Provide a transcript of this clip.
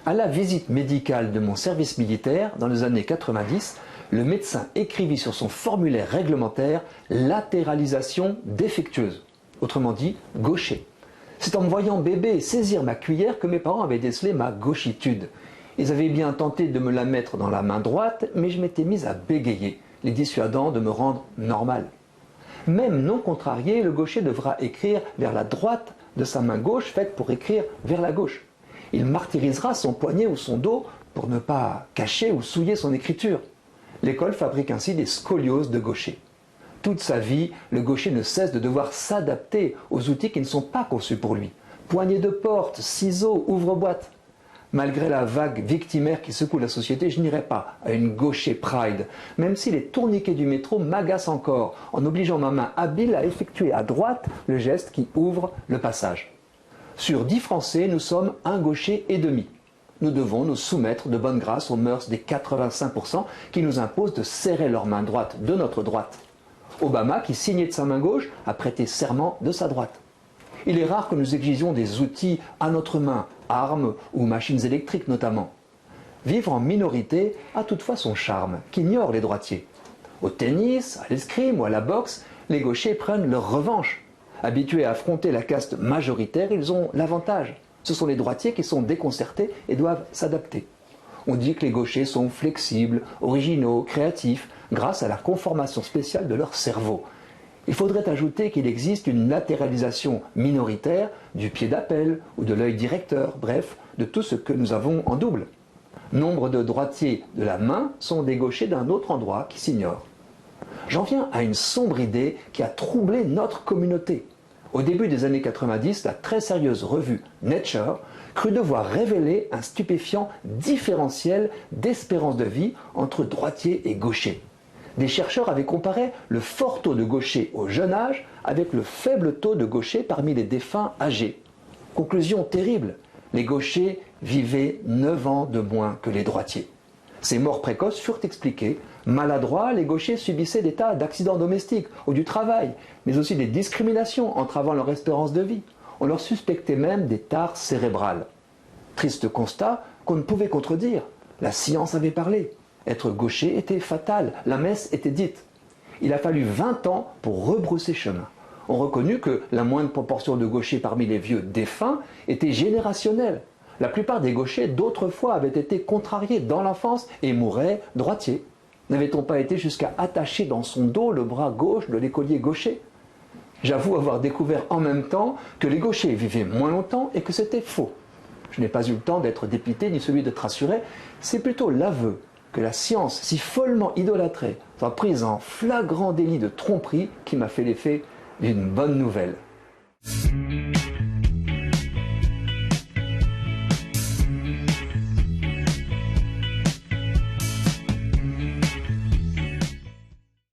À la visite médicale de mon service militaire, dans les années 90, le médecin écrivit sur son formulaire réglementaire « latéralisation défectueuse », autrement dit « gaucher ». C'est en me voyant bébé saisir ma cuillère que mes parents avaient décelé ma gauchitude. Ils avaient bien tenté de me la mettre dans la main droite, mais je m'étais mise à bégayer, les dissuadant de me rendre normal. Même non contrarié, le gaucher devra écrire vers la droite de sa main gauche, faite pour écrire vers la gauche. Il martyrisera son poignet ou son dos pour ne pas cacher ou souiller son écriture. L'école fabrique ainsi des scolioses de gaucher. Toute sa vie, le gaucher ne cesse de devoir s'adapter aux outils qui ne sont pas conçus pour lui. Poignées de porte, ciseaux, ouvre-boîte. Malgré la vague victimaire qui secoue la société, je n'irai pas à une gaucher pride, même si les tourniquets du métro m'agacent encore, en obligeant ma main habile à effectuer à droite le geste qui ouvre le passage. Sur 10 Français, nous sommes un gaucher et demi. Nous devons nous soumettre de bonne grâce aux mœurs des 85% qui nous imposent de serrer leur main droite de notre droite. Obama, qui signait de sa main gauche, a prêté serment de sa droite. Il est rare que nous exigions des outils à notre main, armes ou machines électriques notamment. Vivre en minorité a toutefois son charme, qu'ignorent les droitiers. Au tennis, à l'escrime ou à la boxe, les gauchers prennent leur revanche. Habitués à affronter la caste majoritaire, ils ont l'avantage. Ce sont les droitiers qui sont déconcertés et doivent s'adapter. On dit que les gauchers sont flexibles, originaux, créatifs, grâce à la conformation spéciale de leur cerveau. Il faudrait ajouter qu'il existe une latéralisation minoritaire du pied d'appel ou de l'œil directeur, bref, de tout ce que nous avons en double. Nombre de droitiers de la main sont des gauchers d'un autre endroit qui s'ignorent. J'en viens à une sombre idée qui a troublé notre communauté. Au début des années 90, la très sérieuse revue Nature crut devoir révéler un stupéfiant différentiel d'espérance de vie entre droitiers et gauchers. Des chercheurs avaient comparé le fort taux de gauchers au jeune âge avec le faible taux de gauchers parmi les défunts âgés. Conclusion terrible, les gauchers vivaient 9 ans de moins que les droitiers. Ces morts précoces furent expliquées. Maladroits, les gauchers subissaient des tas d'accidents domestiques ou du travail, mais aussi des discriminations entravant leur espérance de vie. On leur suspectait même des tares cérébrales. Triste constat qu'on ne pouvait contredire. La science avait parlé. Être gaucher était fatal, la messe était dite. Il a fallu 20 ans pour rebrousser chemin. On reconnut que la moindre proportion de gauchers parmi les vieux défunts était générationnelle. La plupart des gauchers d'autrefois avaient été contrariés dans l'enfance et mouraient droitiers. N'avait-on pas été jusqu'à attacher dans son dos le bras gauche de l'écolier gaucher? J'avoue avoir découvert en même temps que les gauchers vivaient moins longtemps et que c'était faux. Je n'ai pas eu le temps d'être dépité ni celui d'être rassuré, c'est plutôt l'aveu que la science, si follement idolâtrée, soit prise en flagrant délit de tromperie qui m'a fait l'effet d'une bonne nouvelle.